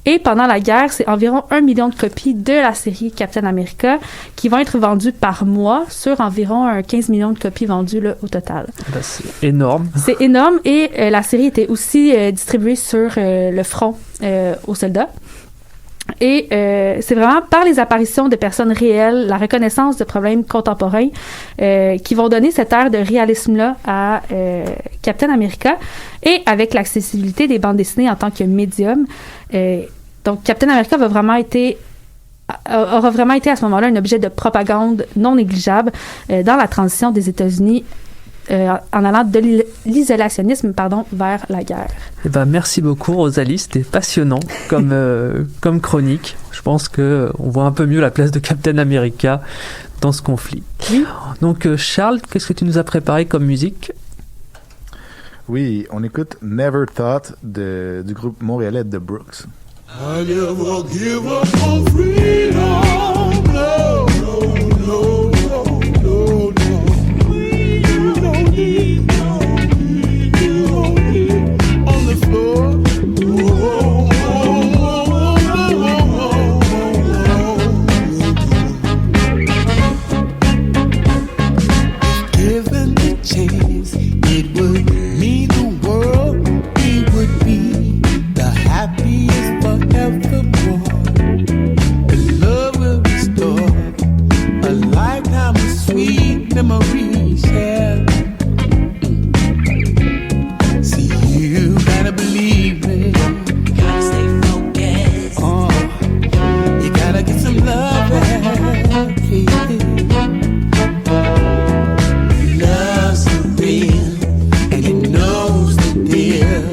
Et pendant la guerre, c'est environ 1 million de copies de la série Captain America qui vont être vendues par mois sur environ 15 millions de copies vendues là, au total. Ben, c'est énorme. C'est énorme et la série était aussi distribuée sur le front aux soldats. Et c'est vraiment par les apparitions de personnes réelles, la reconnaissance de problèmes contemporains qui vont donner cette ère de réalisme-là à Captain America et avec l'accessibilité des bandes dessinées en tant que médium. Donc, Captain America aura vraiment été à ce moment-là un objet de propagande non négligeable dans la transition des États-Unis en allant de l'isolationnisme vers la guerre. Eh ben, merci beaucoup Rosalie, c'était passionnant comme chronique. Je pense qu'on voit un peu mieux la place de Captain America dans ce conflit. Oui. Donc Charles, qu'est-ce que tu nous as préparé comme musique? Oui, on écoute Never Thought du groupe montréalais The Brooks. I never give up on freedom, no, no, no, no, no, no. You don't need on the floor. Oh, oh, oh, oh, oh, oh, oh. sweet memories, yeah. See, you gotta believe me. Gotta stay focused. You gotta get some love, yeah. Love's for real. And it knows the deal.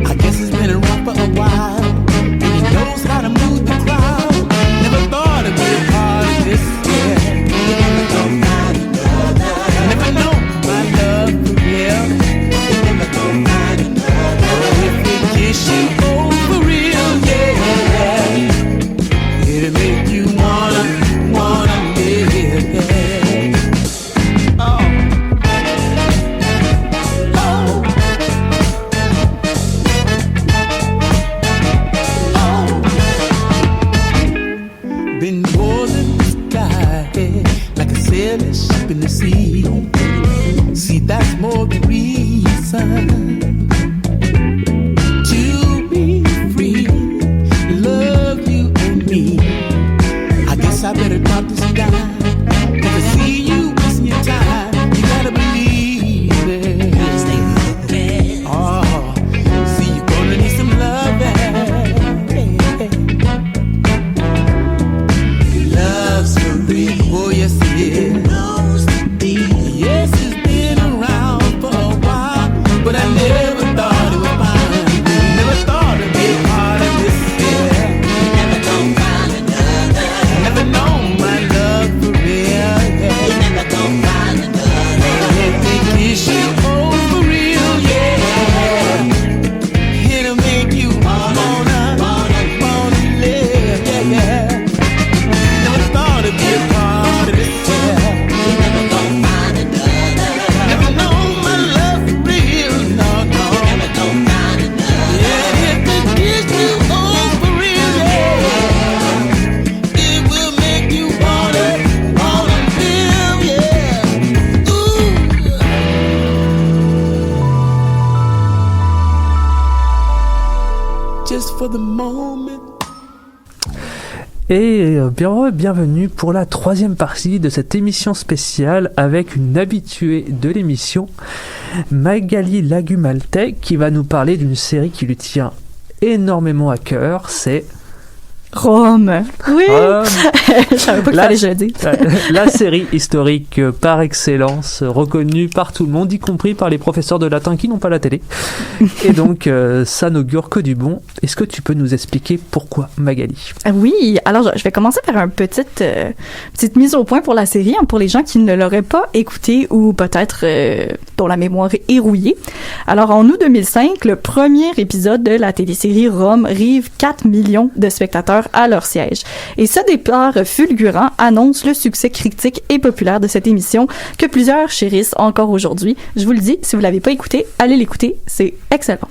I guess it's been around for a while, and it knows how to move the crowd. Never thought it'd be a part of this, yeah. Never gonna find another. Never know my love for real. Never gonna find another. If it gets you old for real, yeah. It'll make you wanna live, yeah. Oh. Been more than the sky, like a sailor ship in the sea. See, that's more the reason to be free. Love you and me. I guess I better talk this down. 'Cause I see you wasting your time. You gotta believe it. Gotta stay focused. Oh, see, you're gonna need some love. Love's for real. Oh, yes, it is. Knows the deal. Yes, it's been around for a while, but I never thought it was mine. Never thought it'd be a part of this, yeah. Never gonna find another. Never known my love for real, yeah. Never gonna find another. If they kiss you oh, for real, yeah. It'll make you wanna live, yeah, yeah. Never thought it'd be a part of this, yeah. Never gonna find another. Never known my love for real, no, no. Never gonna find another. Yeah, if they kiss you oh, for real, yeah. It will make you wanna live, yeah. Ooh. Just for the moment. Et bienvenue pour la troisième partie de cette émission spéciale avec une habituée de l'émission, Magali Lagumaltais, qui va nous parler d'une série qui lui tient énormément à cœur, c'est Rome. Oui. Rome. Je savais pas qu'il fallait que je le dise. La série historique par excellence, reconnue par tout le monde, y compris par les professeurs de latin qui n'ont pas la télé. Et donc, ça n'augure que du bon. Est-ce que tu peux nous expliquer pourquoi, Magali? Oui, alors je vais commencer par une petite mise au point pour la série, hein, pour les gens qui ne l'auraient pas écoutée ou peut-être dont la mémoire est rouillée. Alors, en août 2005, le premier épisode de la télésérie Rome rive 4 millions de spectateurs à leur siège. Et ce départ fulgurant annonce le succès critique et populaire de cette émission que plusieurs chérissent encore aujourd'hui. Je vous le dis, si vous l'avez pas écouté, allez l'écouter, c'est excellent.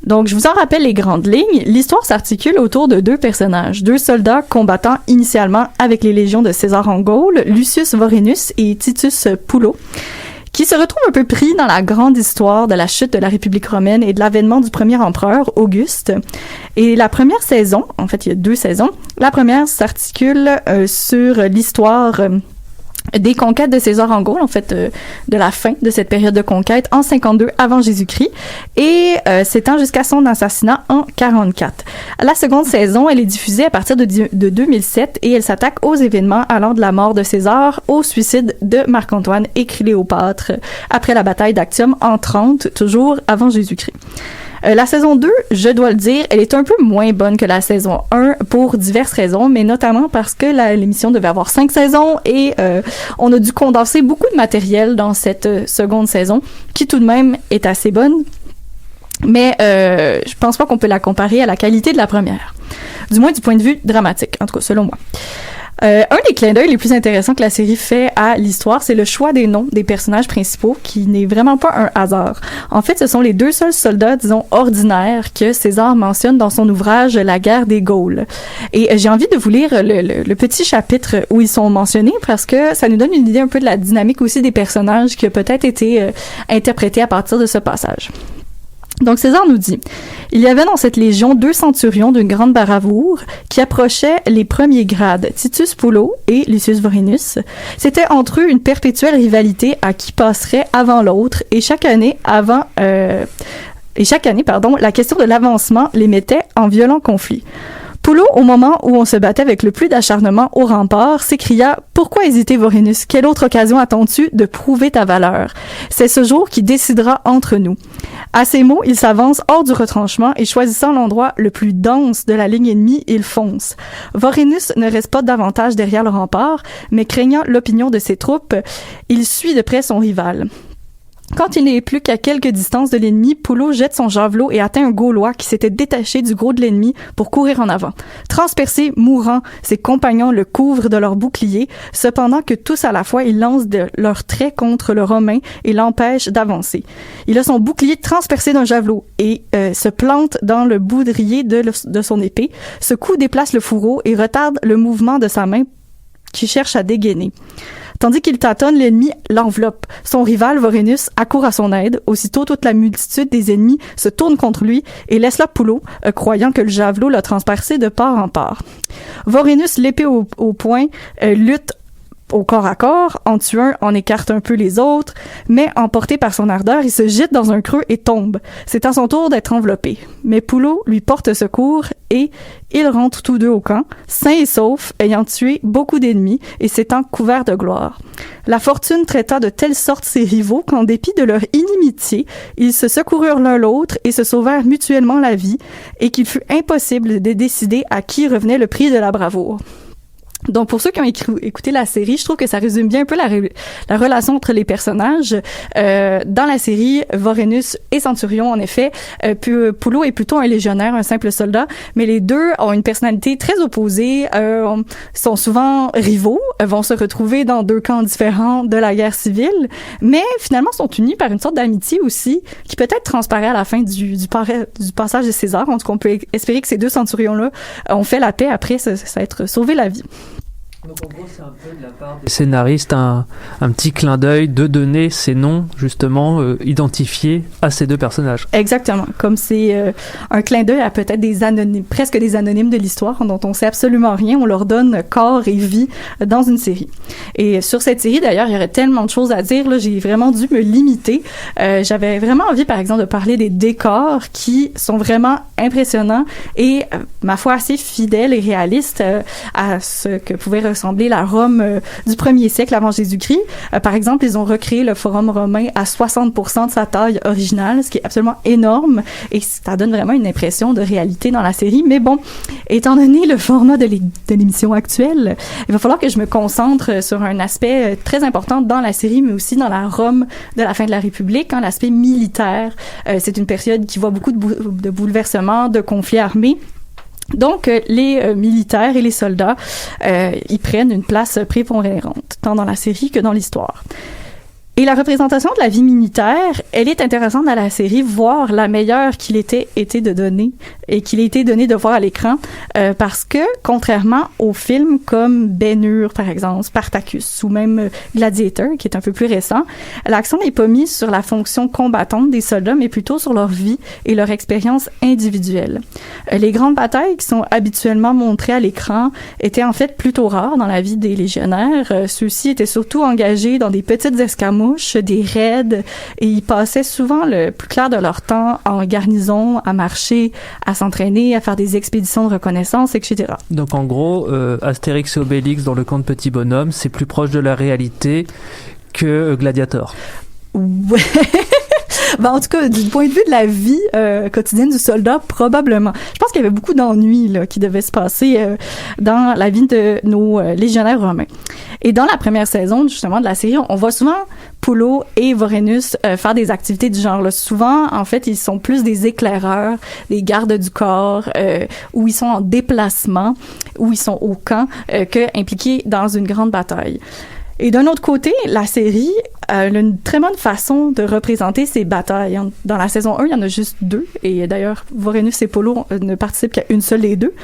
Donc, je vous en rappelle les grandes lignes. L'histoire s'articule autour de deux personnages, deux soldats combattant initialement avec les légions de César en Gaule, Lucius Vorenus et Titus Pullo, qui se retrouvent un peu pris dans la grande histoire de la chute de la République romaine et de l'avènement du premier empereur, Auguste. Et la première saison, en fait, il y a 2 saisons, la première s'articule sur l'histoire des conquêtes de César en Gaule, en fait, de la fin de cette période de conquête en 52 avant Jésus-Christ et s'étend jusqu'à son assassinat en 44. La seconde saison, elle est diffusée à partir de 2007 et elle s'attaque aux événements allant de la mort de César au suicide de Marc-Antoine et Cléopâtre après la bataille d'Actium en 30, toujours avant Jésus-Christ. La saison 2, je dois le dire, elle est un peu moins bonne que la saison 1 pour diverses raisons, mais notamment parce que l'émission devait avoir 5 saisons et on a dû condenser beaucoup de matériel dans cette seconde saison, qui tout de même est assez bonne, mais je pense pas qu'on peut la comparer à la qualité de la première, du moins du point de vue dramatique, en tout cas selon moi. Un des clins d'œil les plus intéressants que la série fait à l'histoire, c'est le choix des noms des personnages principaux, qui n'est vraiment pas un hasard. En fait, ce sont les 2 seuls soldats, disons, ordinaires que César mentionne dans son ouvrage « La guerre des Gaules ». Et j'ai envie de vous lire le petit chapitre où ils sont mentionnés, parce que ça nous donne une idée un peu de la dynamique aussi des personnages qui a peut-être été interprétée à partir de ce passage. Donc César nous dit « Il y avait dans cette légion 2 centurions d'une grande bravoure qui approchaient les premiers grades, Titus Pullo et Lucius Vorenus. C'était entre eux une perpétuelle rivalité à qui passerait avant l'autre, et chaque année, la question de l'avancement les mettait en violent conflit. Pullo, au moment où on se battait avec le plus d'acharnement au rempart, s'écria « Pourquoi hésiter, Vorenus? Quelle autre occasion attends-tu de prouver ta valeur? C'est ce jour qui décidera entre nous. » À ces mots, il s'avance hors du retranchement et choisissant l'endroit le plus dense de la ligne ennemie, il fonce. Vorenus ne reste pas davantage derrière le rempart, mais craignant l'opinion de ses troupes, il suit de près son rival. Quand il n'est plus qu'à quelques distances de l'ennemi, Pullo jette son javelot et atteint un Gaulois qui s'était détaché du gros de l'ennemi pour courir en avant. Transpercé, mourant, ses compagnons le couvrent de leurs boucliers, cependant que tous à la fois ils lancent leurs traits contre le Romain et l'empêchent d'avancer. Il a son bouclier transpercé d'un javelot et se plante dans le boudrier de son épée. Ce coup déplace le fourreau et retarde le mouvement de sa main qui cherche à dégainer. Tandis qu'il tâtonne, l'ennemi l'enveloppe. Son rival, Vorenus, accourt à son aide. Aussitôt, toute la multitude des ennemis se tourne contre lui et laisse là Pullo, croyant que le javelot l'a transpercé de part en part. Vorenus, l'épée au poing, lutte au corps à corps, en tue un, en écarte un peu les autres, mais emporté par son ardeur, il se jette dans un creux et tombe. C'est à son tour d'être enveloppé. Mais Pullo lui porte secours et ils rentrent tous deux au camp, sains et saufs, ayant tué beaucoup d'ennemis et s'étant couverts de gloire. La fortune traita de telle sorte ses rivaux qu'en dépit de leur inimitié, ils se secoururent l'un l'autre et se sauvèrent mutuellement la vie, et qu'il fut impossible de décider à qui revenait le prix de la bravoure. Donc, pour ceux qui ont écouté la série, je trouve que ça résume bien un peu la relation entre les personnages. Dans la série, Vorenus et Centurion, en effet, Pullo est plutôt un légionnaire, un simple soldat, mais les deux ont une personnalité très opposée, sont souvent rivaux, vont se retrouver dans 2 camps différents de la guerre civile, mais finalement sont unis par une sorte d'amitié aussi, qui peut-être transparaît à la fin du passage de César. En tout cas, on peut espérer que ces 2 centurions-là ont fait la paix après s'être sauvé la vie. Donc en gros, c'est un peu de la part des scénaristes un petit clin d'œil de donner ces noms justement identifiés à ces 2 personnages. Exactement, comme c'est un clin d'œil à peut-être des anonymes, presque des anonymes de l'histoire dont on sait absolument rien, on leur donne corps et vie dans une série. Et sur cette série d'ailleurs, il y aurait tellement de choses à dire, là, j'ai vraiment dû me limiter. J'avais vraiment envie par exemple de parler des décors qui sont vraiment impressionnants et ma foi assez fidèles et réalistes à ce que pouvait ressembler la Rome du 1er siècle avant Jésus-Christ. Par exemple, ils ont recréé le Forum romain à 60% de sa taille originale, ce qui est absolument énorme et ça donne vraiment une impression de réalité dans la série. Mais bon, étant donné le format de l'émission actuelle, il va falloir que je me concentre sur un aspect très important dans la série, mais aussi dans la Rome de la fin de la République, l'aspect militaire. C'est une période qui voit beaucoup de bouleversements, de conflits armés. Donc, les militaires et les soldats, ils prennent une place prépondérante, tant dans la série que dans l'histoire. Et la représentation de la vie militaire, elle est intéressante dans la série, voire la meilleure qu'il été de donner et qu'il a été donné de voir à l'écran, parce que contrairement aux films comme Ben-Hur, par exemple, Spartacus ou même Gladiator, qui est un peu plus récent, l'accent n'est pas mis sur la fonction combattante des soldats, mais plutôt sur leur vie et leur expérience individuelle. Les grandes batailles qui sont habituellement montrées à l'écran étaient en fait plutôt rares dans la vie des légionnaires. Ceux-ci étaient surtout engagés dans des petites escamouches, des raids, et ils passaient souvent le plus clair de leur temps en garnison, à marcher, à s'entraîner, à faire des expéditions de reconnaissance, etc. Donc en gros, Astérix et Obélix dans le camp de Petit Bonhomme, c'est plus proche de la réalité que Gladiator. Ouais. Ben, en tout cas, du point de vue de la vie quotidienne du soldat, probablement. Je pense qu'il y avait beaucoup d'ennuis là, qui devaient se passer dans la vie de nos légionnaires romains. Et dans la première saison, justement, de la série, on voit souvent Pullo et Vorenus faire des activités du genre. Là. Souvent, en fait, ils sont plus des éclaireurs, des gardes du corps, où ils sont en déplacement, où ils sont au camp, que impliqués dans une grande bataille. Et d'un autre côté, la série a une très bonne façon de représenter ces batailles. Dans la saison 1, il y en a juste 2. Et d'ailleurs, Vorenus et Pullo ne participent qu'à une seule des 2.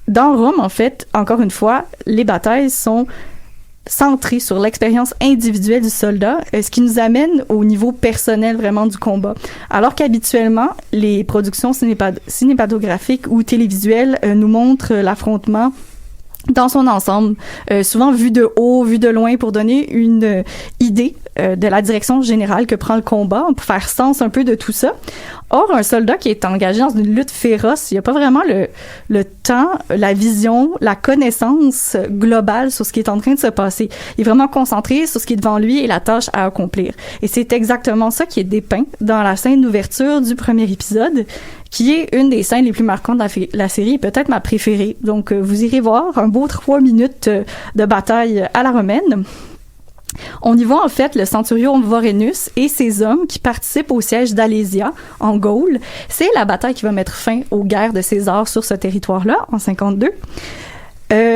Dans Rome, en fait, encore une fois, les batailles sont centré sur l'expérience individuelle du soldat, ce qui nous amène au niveau personnel vraiment du combat. Alors qu'habituellement, les productions cinématographiques ou télévisuelles nous montrent l'affrontement dans son ensemble, souvent vu de haut, vu de loin, pour donner une idée de la direction générale que prend le combat, pour faire sens un peu de tout ça. Or, un soldat qui est engagé dans une lutte féroce, il n'y a pas vraiment le temps, la vision, la connaissance globale sur ce qui est en train de se passer. Il est vraiment concentré sur ce qui est devant lui et la tâche à accomplir. Et c'est exactement ça qui est dépeint dans la scène d'ouverture du premier épisode, qui est une des scènes les plus marquantes de la série, peut-être ma préférée. Donc, vous irez voir un beau 3 minutes de bataille à la romaine. On y voit en fait le centurion Vorenus et ses hommes qui participent au siège d'Alésia en Gaule. C'est la bataille qui va mettre fin aux guerres de César sur ce territoire-là en 52.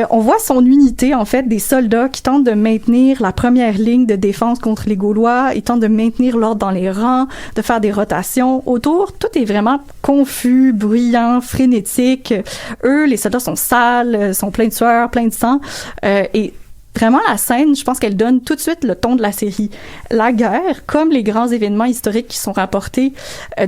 On voit son unité, en fait, des soldats qui tentent de maintenir la première ligne de défense contre les Gaulois. Ils tentent de maintenir l'ordre dans les rangs, de faire des rotations. Autour, tout est vraiment confus, bruyant, frénétique. Eux, les soldats sont sales, sont pleins de sueur, pleins de sang. Et vraiment, la scène, je pense qu'elle donne tout de suite le ton de la série. La guerre, comme les grands événements historiques qui sont rapportés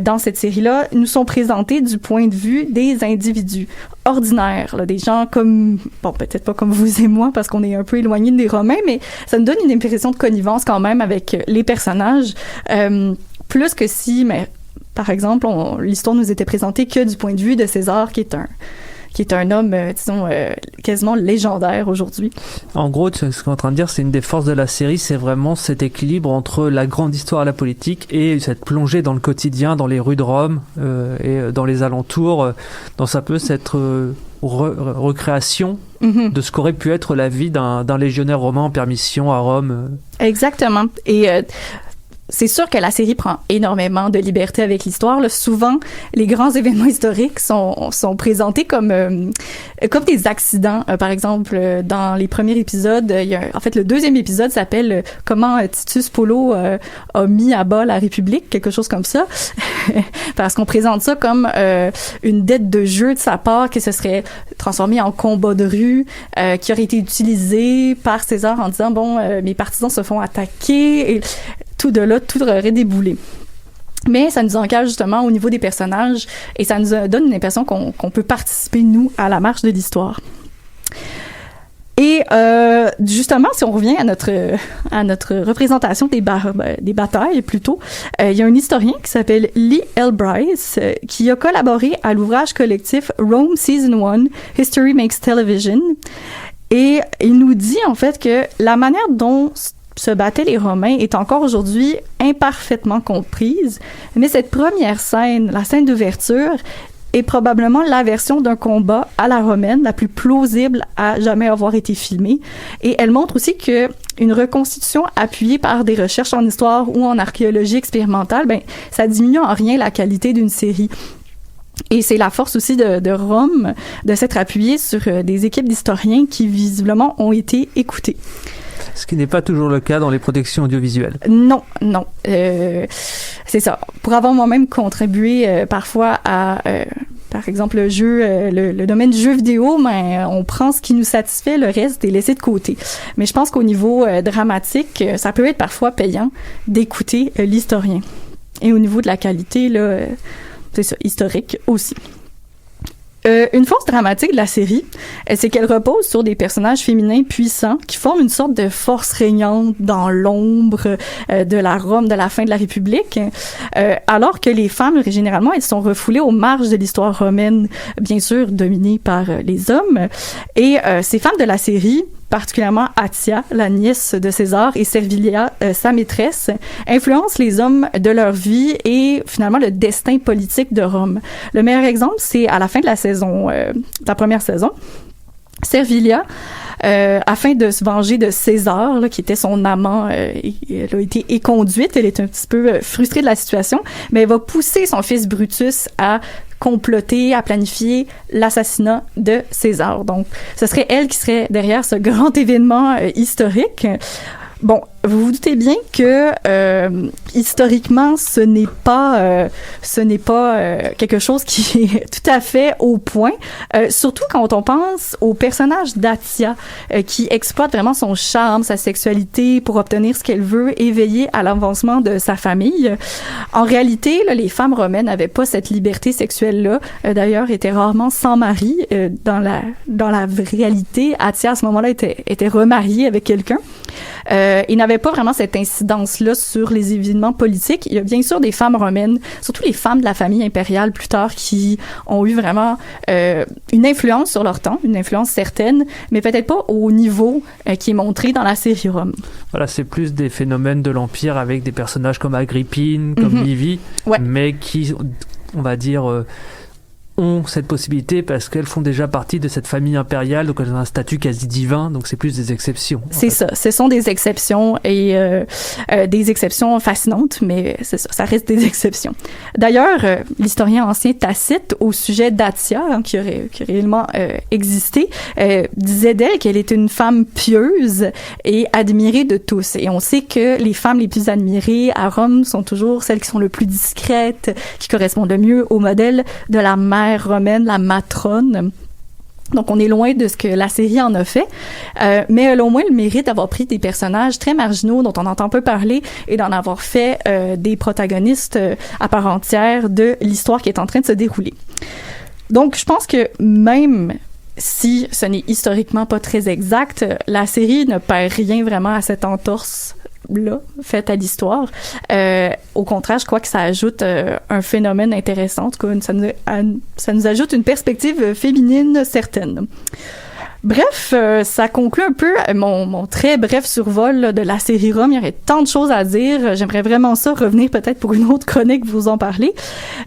dans cette série-là, nous sont présentés du point de vue des individus ordinaires, là, des gens comme, bon, peut-être pas comme vous et moi, parce qu'on est un peu éloignés des Romains, mais ça nous donne une impression de connivence quand même avec les personnages, plus que si, mais, par exemple, l'histoire nous était présentée que du point de vue de César, qui est un homme, disons, quasiment légendaire aujourd'hui. En gros, ce qu'on est en train de dire, c'est une des forces de la série, c'est vraiment cet équilibre entre la grande histoire et la politique et cette plongée dans le quotidien, dans les rues de Rome et dans les alentours, dans un peu cette recréation de ce qu'aurait pu être la vie d'un légionnaire romain en permission à Rome. Exactement. Et c'est sûr que la série prend énormément de liberté avec l'histoire. Là. Souvent, les grands événements historiques sont présentés comme des accidents. Par exemple, dans les premiers épisodes, en fait, le deuxième épisode s'appelle « Comment Titus Polo a mis à bas la République », quelque chose comme ça. Parce qu'on présente ça comme une dette de jeu de sa part qui se serait transformée en combat de rue, qui aurait été utilisé par César en disant « Bon, mes partisans se font attaquer ». Et tout de là, tout aurait déboulé. Mais ça nous engage justement au niveau des personnages et ça nous donne une impression qu'on peut participer, nous, à la marche de l'histoire. Et justement, si on revient à notre représentation des batailles, plutôt, il y a un historien qui s'appelle Lee L. Bryce qui a collaboré à l'ouvrage collectif Rome Season 1, History Makes Television. Et il nous dit, en fait, que la manière dont se battaient les Romains est encore aujourd'hui imparfaitement comprise, mais cette première scène, la scène d'ouverture, est probablement la version d'un combat à la romaine la plus plausible à jamais avoir été filmée. Et elle montre aussi que une reconstitution appuyée par des recherches en histoire ou en archéologie expérimentale, ça diminue en rien la qualité d'une série. Et c'est la force aussi de Rome de s'être appuyée sur des équipes d'historiens qui visiblement ont été écoutées. Ce qui n'est pas toujours le cas dans les productions audiovisuelles. Non. C'est ça. Pour avoir moi-même contribué parfois à, par exemple, le domaine du jeu vidéo, on prend ce qui nous satisfait, le reste est laissé de côté. Mais je pense qu'au niveau dramatique, ça peut être parfois payant d'écouter l'historien. Et au niveau de la qualité, là, c'est ça, historique aussi. Une force dramatique de la série, c'est qu'elle repose sur des personnages féminins puissants qui forment une sorte de force régnante dans l'ombre de la Rome de la fin de la République, alors que les femmes, généralement, elles sont refoulées aux marges de l'histoire romaine, bien sûr dominées par les hommes. Et ces femmes de la série, particulièrement Attia, la nièce de César, et Servilia, sa maîtresse, influencent les hommes de leur vie et finalement le destin politique de Rome. Le meilleur exemple, c'est à la fin de la première saison. Servilia, afin de se venger de César, là, qui était son amant, elle a été éconduite, elle est un petit peu frustrée de la situation, mais elle va pousser son fils Brutus à comploter, à planifier l'assassinat de César. Donc, ce serait elle qui serait derrière ce grand événement historique. Bon, vous vous doutez bien que historiquement, ce n'est pas quelque chose qui est tout à fait au point. Surtout quand on pense au personnage d'Atia, qui exploite vraiment son charme, sa sexualité pour obtenir ce qu'elle veut et veiller à l'avancement de sa famille. En réalité, là, les femmes romaines n'avaient pas cette liberté sexuelle-là. D'ailleurs, étaient rarement sans mari. Dans la réalité, Atia à ce moment-là était remariée avec quelqu'un. Il n'avait pas vraiment cette incidence-là sur les événements politiques. Il y a bien sûr des femmes romaines, surtout les femmes de la famille impériale plus tard, qui ont eu vraiment une influence sur leur temps, une influence certaine, mais peut-être pas au niveau qui est montré dans la série Rome. Voilà, c'est plus des phénomènes de l'Empire avec des personnages comme Agrippine, comme Livie, mais qui, on va dire... ont cette possibilité parce qu'elles font déjà partie de cette famille impériale, donc elles ont un statut quasi divin, donc c'est plus des exceptions. C'est ça, ce sont des exceptions et des exceptions fascinantes, mais c'est ça, ça reste des exceptions. D'ailleurs, l'historien ancien Tacite, au sujet d'Atia, qui aurait réellement existé, disait d'elle qu'elle était une femme pieuse et admirée de tous. Et on sait que les femmes les plus admirées à Rome sont toujours celles qui sont le plus discrètes, qui correspondent le mieux au modèle de la mère romaine, la matrone. Donc, on est loin de ce que la série en a fait, mais elle a au moins le mérite d'avoir pris des personnages très marginaux dont on entend peu parler et d'en avoir fait des protagonistes à part entière de l'histoire qui est en train de se dérouler. Donc, je pense que même si ce n'est historiquement pas très exact, la série ne perd rien vraiment à cette entorse là, faite à l'histoire. Au contraire, je crois que ça ajoute un phénomène intéressant. En tout cas, ça nous ajoute une perspective féminine certaine. Bref, ça conclut un peu mon très bref survol là, de la série Rome. Il y aurait tant de choses à dire. J'aimerais vraiment ça revenir peut-être pour une autre chronique, vous en parler.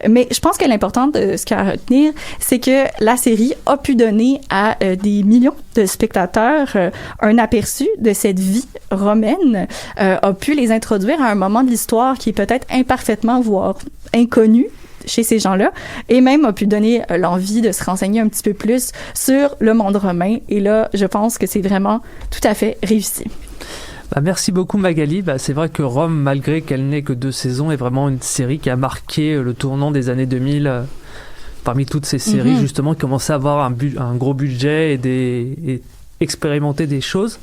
Mais je pense que l'important de ce qu'il y a à retenir, c'est que la série a pu donner à des millions de spectateurs un aperçu de cette vie romaine, a pu les introduire à un moment de l'histoire qui est peut-être imparfaitement, voire inconnu chez ces gens-là, et même a pu donner l'envie de se renseigner un petit peu plus sur le monde romain. Et là, je pense que c'est vraiment tout à fait réussi. Merci beaucoup Magali. C'est vrai que Rome, malgré qu'elle n'ait que 2 saisons, est vraiment une série qui a marqué le tournant des années 2000 parmi toutes ces séries justement qui commençaient à avoir un gros budget et expérimenter des choses.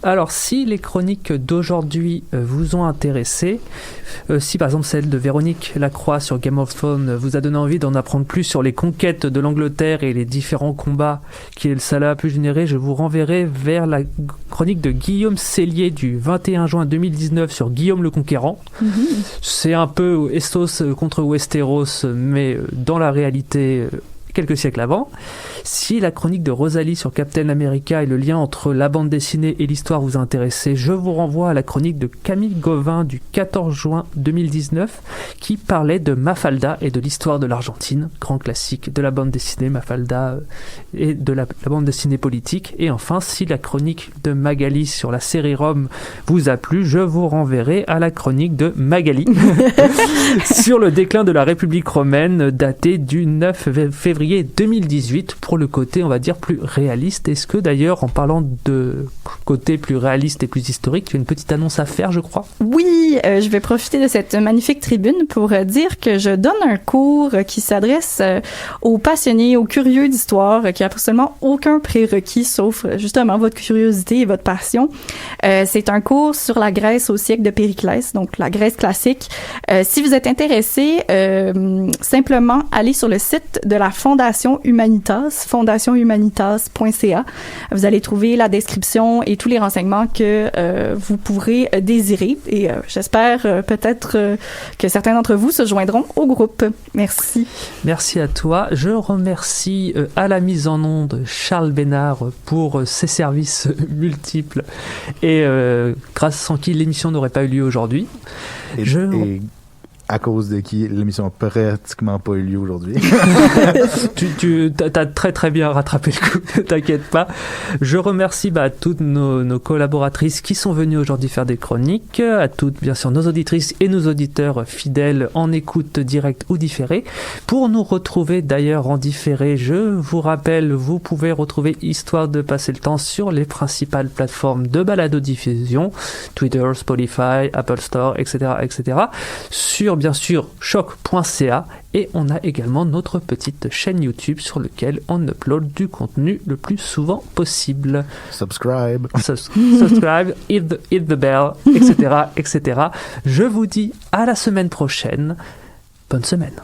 Alors, si les chroniques d'aujourd'hui vous ont intéressé, si par exemple celle de Véronique Lacroix sur Game of Thrones vous a donné envie d'en apprendre plus sur les conquêtes de l'Angleterre et les différents combats ça a pu générer, je vous renverrai vers la chronique de Guillaume Cellier du 21 juin 2019 sur Guillaume le Conquérant. C'est un peu Estos contre Westeros, mais dans la réalité... quelques siècles avant. Si la chronique de Rosalie sur Captain America et le lien entre la bande dessinée et l'histoire vous a intéressé, je vous renvoie à la chronique de Camille Gauvin du 14 juin 2019 qui parlait de Mafalda et de l'histoire de l'Argentine, grand classique de la bande dessinée Mafalda et de la bande dessinée politique. Et enfin, si la chronique de Magali sur la série Rome vous a plu, je vous renverrai à la chronique de Magali sur le déclin de la République romaine datée du 9 février 2018 pour le côté, on va dire, plus réaliste. Est-ce que d'ailleurs, en parlant de côté plus réaliste et plus historique, tu as une petite annonce à faire, je crois? Oui, je vais profiter de cette magnifique tribune pour dire que je donne un cours qui s'adresse aux passionnés, aux curieux d'histoire, qui a absolument aucun prérequis sauf justement votre curiosité et votre passion. C'est un cours sur la Grèce au siècle de Périclès, donc la Grèce classique. Si vous êtes intéressé, simplement allez sur le site de la Fondation Humanitas, fondationhumanitas.ca. Vous allez trouver la description et tous les renseignements que vous pourrez désirer. Et j'espère peut-être que certains d'entre vous se joindront au groupe. Merci. Merci à toi. Je remercie à la mise en onde Charles Bénard pour ses services multiples et grâce sans qui l'émission n'aurait pas eu lieu aujourd'hui. à cause de qui l'émission n'a pratiquement pas eu lieu aujourd'hui. T'as très très bien rattrapé le coup, ne t'inquiète pas. Je remercie toutes nos collaboratrices qui sont venues aujourd'hui faire des chroniques, à toutes bien sûr nos auditrices et nos auditeurs fidèles en écoute directe ou différée. Pour nous retrouver d'ailleurs en différé, je vous rappelle, vous pouvez retrouver Histoire de passer le temps sur les principales plateformes de balado-diffusion, Twitter, Spotify, Apple Store, etc., etc. Sur bien sûr choc.ca, et on a également notre petite chaîne YouTube sur laquelle on upload du contenu le plus souvent possible. Subscribe, hit the bell, etc., etc. Je vous dis à la semaine prochaine. Bonne semaine.